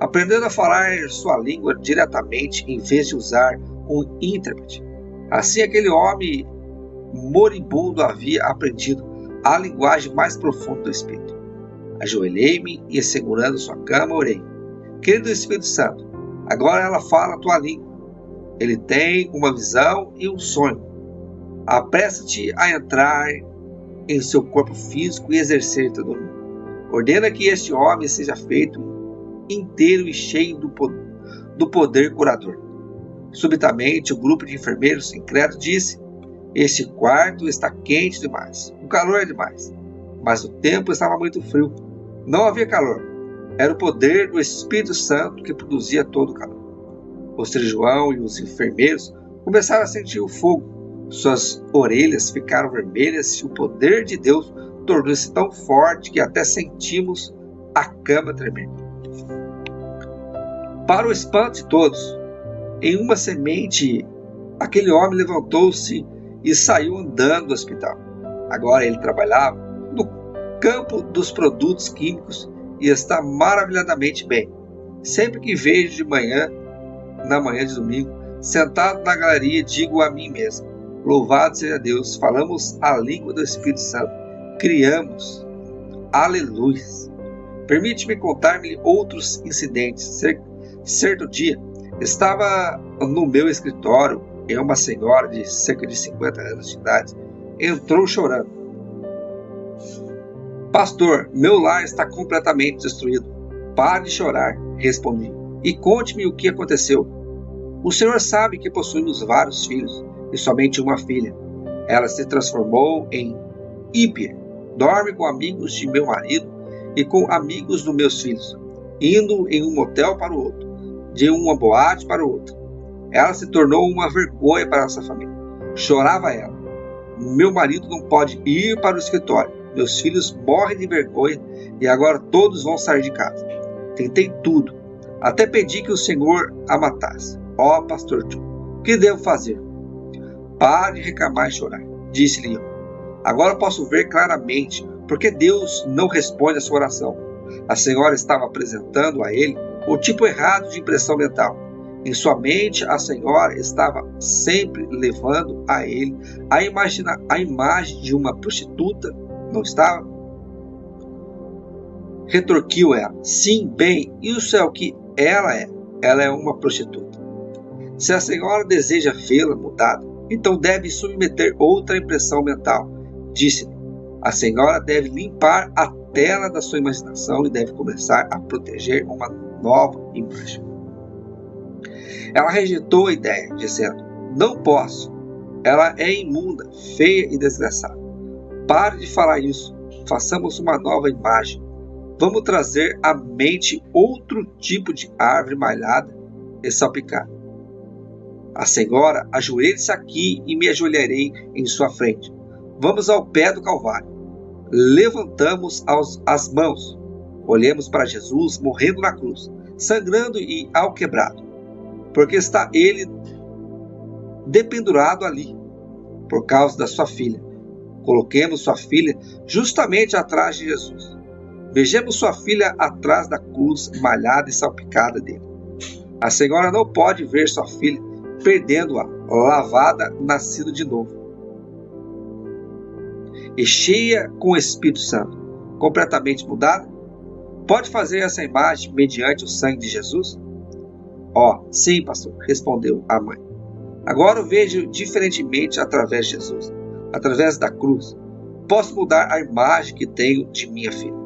aprendendo a falar sua língua diretamente em vez de usar um intérprete. Assim aquele homem moribundo havia aprendido a linguagem mais profunda do Espírito. Ajoelhei-me e, segurando sua cama, orei: Querido Espírito Santo, agora ela fala a tua língua. Ele tem uma visão e um sonho. Apressa-te a entrar em seu corpo físico e exercer teu domínio. Ordena que este homem seja feito inteiro e cheio do poder curador. Subitamente, o grupo de enfermeiros incrédulos disse: Este quarto está quente demais, o calor é demais. mas o tempo estava muito frio. Não havia calor. Era o poder do Espírito Santo que produzia todo o calor. O cirurgião e os enfermeiros começaram a sentir o fogo. Suas orelhas ficaram vermelhas e o poder de Deus tornou-se tão forte que até sentimos a cama tremer. Para o espanto de todos, em uma semente, aquele homem levantou-se e saiu andando do hospital. Agora ele trabalhava no campo dos produtos químicos e está maravilhosamente bem. Sempre que vejo de manhã, na manhã de domingo, sentado na galeria, digo a mim mesmo: louvado seja Deus, falamos a língua do Espírito Santo, criamos. Aleluia. Permite-me contar-me outros incidentes. Certo dia, estava no meu escritório e uma senhora de cerca de 50 anos de idade entrou chorando. Pastor, meu lar está completamente destruído. Pare de chorar, respondi, e conte-me o que aconteceu. O senhor sabe que possuímos vários filhos e somente uma filha. Ela se transformou em ímpia, dorme com amigos de meu marido e com amigos dos meus filhos, indo em um motel para o outro, de uma boate para o outro. Ela se tornou uma vergonha para nossa família. Chorava ela. Meu marido não pode ir para o escritório. Meus filhos morrem de vergonha e agora todos vão sair de casa. Tentei tudo. Até pedi que o Senhor a matasse. Ó, pastor John, o que devo fazer? Pare de reclamar e chorar, disse-lhe eu. Agora posso ver claramente porque Deus não responde a sua oração. A senhora estava apresentando a ele o tipo errado de impressão mental. Em sua mente, a senhora estava sempre levando a ele a imagem de uma prostituta, não estava? Retorquiu ela. Sim, bem, isso é o que ela é. Ela é uma prostituta. Se a senhora deseja vê-la mudada, então deve submeter outra impressão mental. Disse-lhe, a senhora deve limpar a tela da sua imaginação e deve começar a proteger uma nova imagem. Ela rejeitou a ideia, dizendo, não posso. Ela é imunda, feia e desgraçada. Pare de falar isso. Façamos uma nova imagem. Vamos trazer à mente outro tipo de árvore malhada e salpicada. A senhora, ajoelhe-se aqui e me ajoelharei em sua frente. Vamos ao pé do Calvário. Levantamos as mãos. Olhemos para Jesus morrendo na cruz, sangrando e alquebrado, porque está ele dependurado ali, por causa da sua filha. Coloquemos sua filha justamente atrás de Jesus. Vejamos sua filha atrás da cruz malhada e salpicada dele. A senhora não pode ver sua filha perdendo-a, lavada, nascida de novo, e cheia com o Espírito Santo, completamente mudada? Pode fazer essa imagem mediante o sangue de Jesus? Sim, pastor, respondeu a mãe. Agora eu vejo diferentemente através de Jesus, através da cruz. Posso mudar a imagem que tenho de minha filha.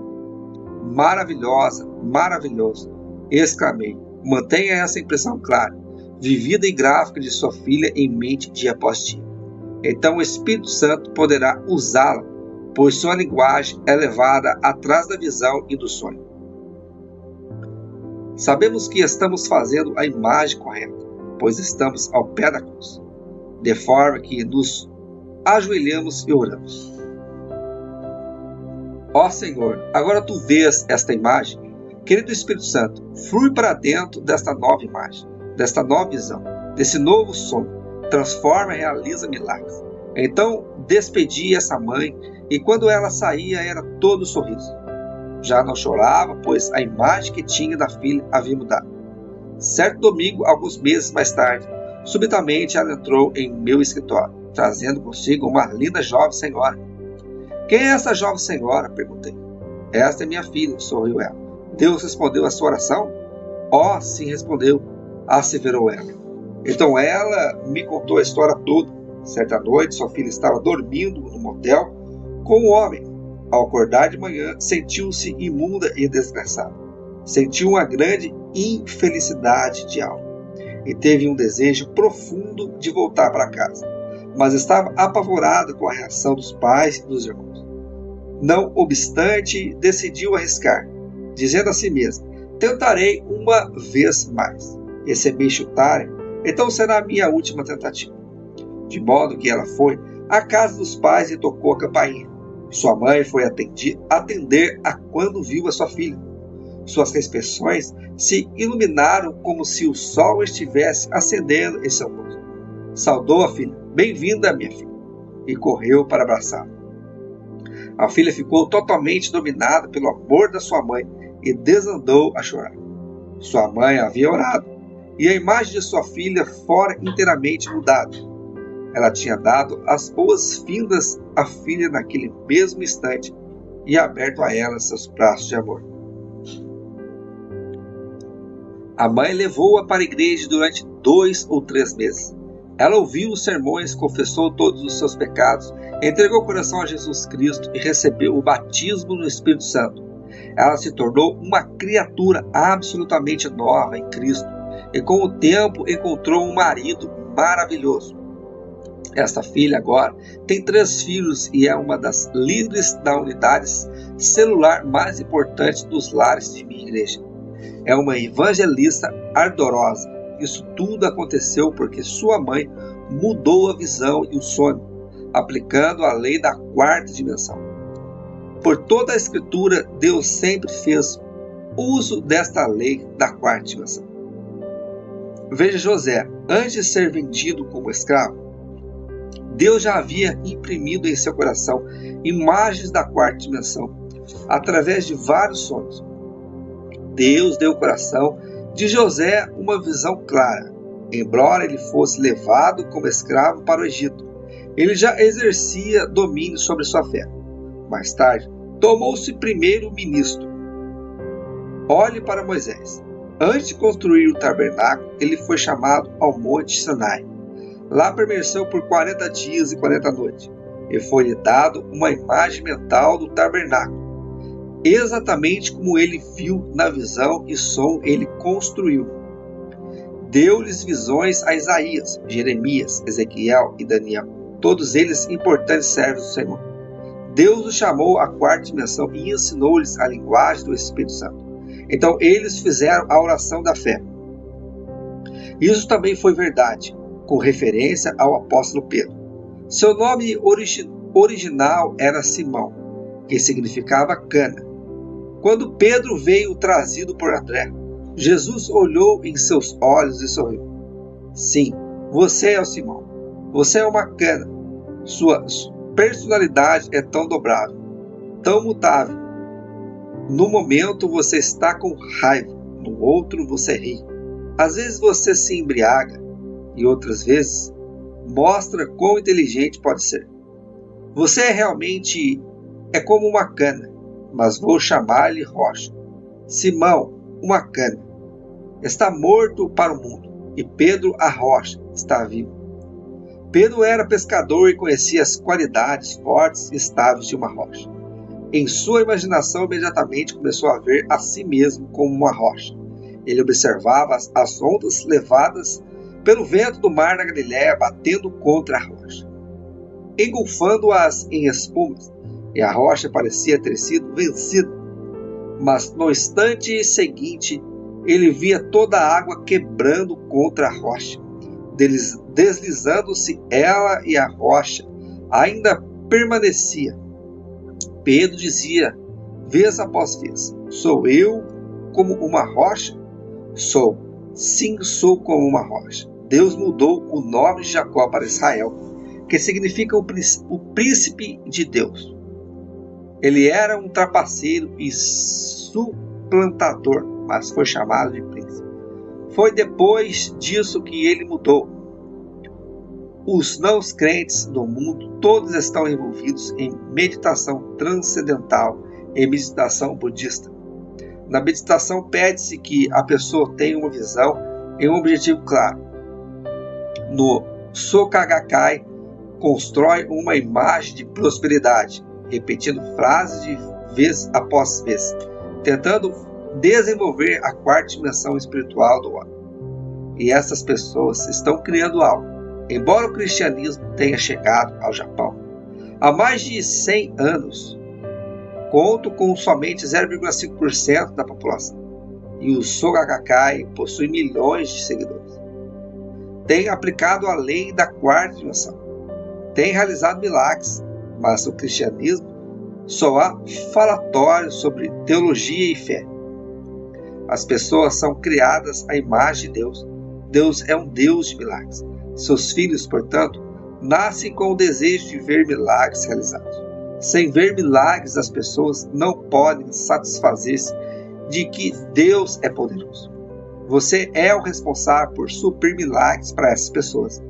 Maravilhosa, maravilhoso, exclamei. Mantenha essa impressão clara, vivida e gráfica de sua filha em mente dia após dia. Então o Espírito Santo poderá usá-la, pois sua linguagem é levada atrás da visão e do sonho. Sabemos que estamos fazendo a imagem correta, pois estamos ao pé da cruz, de forma que nos ajoelhamos e oramos. Ó Senhor, agora tu vês esta imagem. Querido Espírito Santo, flui para dentro desta nova imagem, desta nova visão, desse novo sonho. Transforma e realiza milagres. Então despedi essa mãe e quando ela saía era todo sorriso. Já não chorava, pois a imagem que tinha da filha havia mudado. Certo domingo, alguns meses mais tarde, subitamente ela entrou em meu escritório, trazendo consigo uma linda jovem senhora. Quem é essa jovem senhora? Perguntei. Esta é minha filha, sorriu ela. Deus respondeu a sua oração? Sim, respondeu, asseverou ela. Então ela me contou a história toda. Certa noite, sua filha estava dormindo no motel com um homem. Ao acordar de manhã, sentiu-se imunda e desgraçada. Sentiu uma grande infelicidade de alma e teve um desejo profundo de voltar para casa, mas estava apavorada com a reação dos pais e dos irmãos. Não obstante, decidiu arriscar, dizendo a si mesma: tentarei uma vez mais. E se me chutarem, então será a minha última tentativa. De modo que ela foi à casa dos pais e tocou a campainha. Sua mãe foi atender a quando viu a sua filha. Suas expressões se iluminaram como se o sol estivesse acendendo em seu rosto. Saudou a filha: bem-vinda, minha filha, e correu para abraçá-la. A filha ficou totalmente dominada pelo amor da sua mãe e desandou a chorar. Sua mãe havia orado, e a imagem de sua filha fora inteiramente mudada. Ela tinha dado as boas-vindas à filha naquele mesmo instante e aberto a ela seus braços de amor. A mãe levou-a para a igreja durante 2 ou 3 meses. Ela ouviu os sermões, confessou todos os seus pecados, entregou o coração a Jesus Cristo e recebeu o batismo no Espírito Santo. Ela se tornou uma criatura absolutamente nova em Cristo e com o tempo encontrou um marido maravilhoso. Esta filha agora tem 3 filhos e é uma das líderes da unidade celular mais importante dos lares de minha igreja. É uma evangelista ardorosa. Isso tudo aconteceu porque sua mãe mudou a visão e o sonho, aplicando a lei da 4ª dimensão. Por toda a Escritura, Deus sempre fez uso desta lei da 4ª dimensão. Veja José: antes de ser vendido como escravo, Deus já havia imprimido em seu coração imagens da 4ª dimensão, através de vários sonhos. Deus deu ao coração de José uma visão clara. Embora ele fosse levado como escravo para o Egito, ele já exercia domínio sobre sua fé. Mais tarde, tornou-se primeiro-ministro. Olhe para Moisés. Antes de construir o tabernáculo, ele foi chamado ao Monte Sinai. Lá permaneceu por 40 dias e 40 noites, e foi-lhe dado uma imagem mental do tabernáculo. Exatamente como ele viu na visão e som, ele construiu. Deu-lhes visões a Isaías, Jeremias, Ezequiel e Daniel, todos eles importantes servos do Senhor. Deus os chamou à 4ª dimensão e ensinou-lhes a linguagem do Espírito Santo. Então eles fizeram a oração da fé. Isso também foi verdade, com referência ao apóstolo Pedro. Seu nome original era Simão, que significava cana. Quando Pedro veio trazido por André, Jesus olhou em seus olhos e sorriu. Sim, você é o Simão. Você é uma cana. Sua personalidade é tão dobrável, tão mutável. No momento você está com raiva, no outro você ri. Às vezes você se embriaga e outras vezes mostra quão inteligente pode ser. Você realmente é como uma cana, mas vou chamar-lhe rocha. Simão, uma cana, está morto para o mundo, e Pedro, a rocha, está vivo. Pedro era pescador e conhecia as qualidades fortes e estáveis de uma rocha. Em sua imaginação, imediatamente começou a ver a si mesmo como uma rocha. Ele observava as ondas levadas pelo vento do mar na Galiléia batendo contra a rocha, engolfando-as em espumas, e a rocha parecia ter sido vencida. Mas no instante seguinte, ele via toda a água quebrando contra a rocha, deslizando-se ela, e a rocha ainda permanecia. Pedro dizia, vez após vez: sou eu como uma rocha? Sou, sim, sou como uma rocha. Deus mudou o nome de Jacó para Israel, que significa o príncipe de Deus. Ele era um trapaceiro e suplantador, mas foi chamado de príncipe. Foi depois disso que ele mudou. Os não crentes do mundo, todos estão envolvidos em meditação transcendental, em meditação budista. Na meditação pede-se que a pessoa tenha uma visão e um objetivo claro. No Soka-Gakkai, constrói uma imagem de prosperidade, repetindo frases de vez após vez, tentando desenvolver a 4ª dimensão espiritual do homem. E essas pessoas estão criando algo. Embora o cristianismo tenha chegado ao Japão há mais de 100 anos, contam com somente 0,5% da população. E o Soka Gakkai possui milhões de seguidores. Tem aplicado a lei da quarta dimensão. Tem realizado milagres, mas no cristianismo só há falatórios sobre teologia e fé. As pessoas são criadas à imagem de Deus. Deus é um Deus de milagres. Seus filhos, portanto, nascem com o desejo de ver milagres realizados. Sem ver milagres, as pessoas não podem satisfazer-se de que Deus é poderoso. Você é o responsável por suprir milagres para essas pessoas.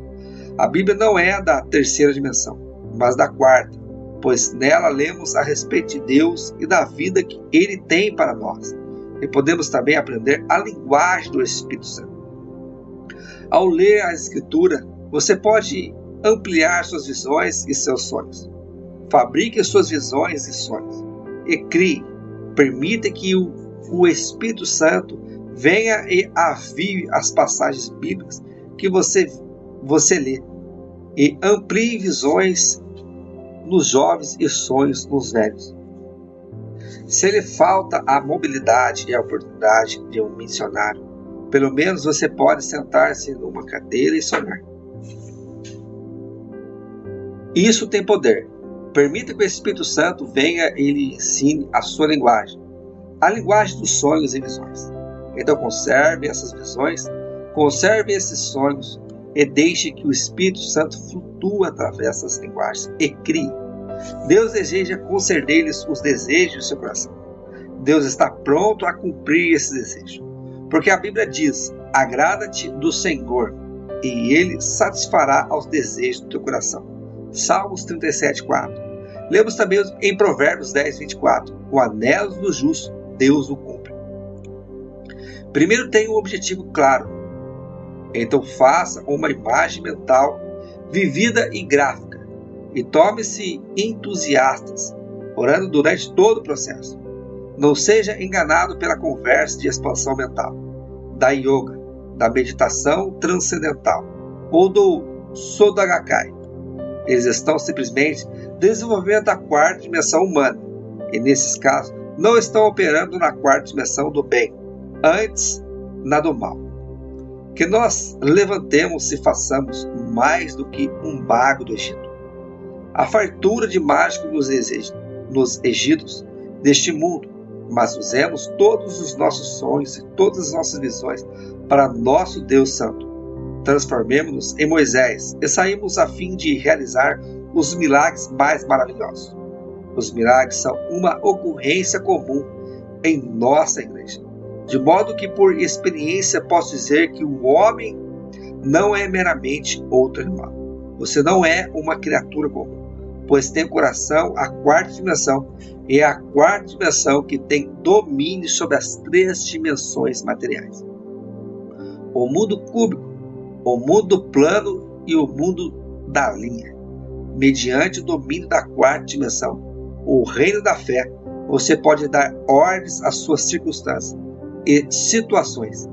A Bíblia não é da terceira dimensão, mas da quarta, pois nela lemos a respeito de Deus e da vida que Ele tem para nós. E podemos também aprender a linguagem do Espírito Santo. Ao ler a Escritura, você pode ampliar suas visões e seus sonhos. Fabrique suas visões e sonhos. E crie. Permita que o Espírito Santo venha e avive as passagens bíblicas que você lê. E amplie visões nos jovens e sonhos nos velhos. Se lhe falta a mobilidade e a oportunidade de um missionário, pelo menos você pode sentar-se numa cadeira e sonhar. Isso tem poder. Permita que o Espírito Santo venha e lhe ensine a sua linguagem, a linguagem dos sonhos e visões. Então conserve essas visões, conserve esses sonhos e deixe que o Espírito Santo flutue através dessas linguagens e crie. Deus deseja conceder-lhes os desejos do seu coração. Deus está pronto a cumprir esses desejos. Porque a Bíblia diz: agrada-te do Senhor, e Ele satisfará aos desejos do teu coração. Salmos 37:4. Lemos também em Provérbios 10:24. O anelo do justo, Deus o cumpre. Primeiro tenha um objetivo claro. Então faça uma imagem mental, vivida e gráfica. E tome-se entusiastas, orando durante todo o processo. Não seja enganado pela conversa de expansão mental, da yoga, da meditação transcendental ou do Soka Gakkai. Eles estão simplesmente desenvolvendo a quarta dimensão humana e, nesses casos, não estão operando na quarta dimensão do bem, antes na do mal. Que nós levantemos e façamos mais do que um mago do Egito. A fartura de mágica nos Egitos deste mundo, mas usemos todos os nossos sonhos e todas as nossas visões para nosso Deus Santo. Transformemo-nos em Moisés e saímos a fim de realizar os milagres mais maravilhosos. Os milagres são uma ocorrência comum em nossa igreja, de modo que por experiência posso dizer que o homem não é meramente outro animal. Você não é uma criatura comum, pois tem o coração, a quarta dimensão, e é a quarta dimensão que tem domínio sobre as três dimensões materiais. O mundo cúbico, o mundo plano e o mundo da linha. Mediante o domínio da quarta dimensão, o reino da fé, você pode dar ordens às suas circunstâncias e situações,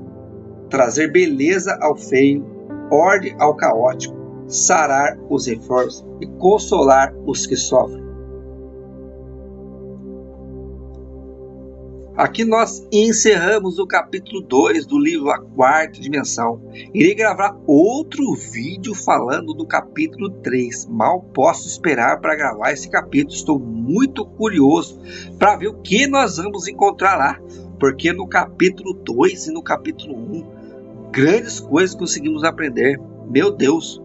trazer beleza ao feio, ordem ao caótico, sarar os enfermos e consolar os que sofrem. Aqui nós encerramos o capítulo 2 do livro A Quarta Dimensão. Irei gravar outro vídeo falando do capítulo 3. Mal posso esperar para gravar esse capítulo. Estou muito curioso para ver o que nós vamos encontrar lá. Porque no capítulo 2 e no capítulo 1, grandes coisas conseguimos aprender. Meu Deus!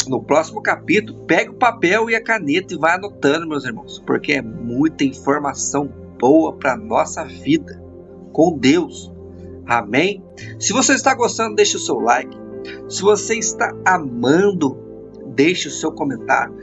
No próximo capítulo, pegue o papel e a caneta e vai anotando, meus irmãos. Porque é muita informação boa para a nossa vida com Deus. Amém? Se você está gostando, deixe o seu like. Se você está amando, deixe o seu comentário.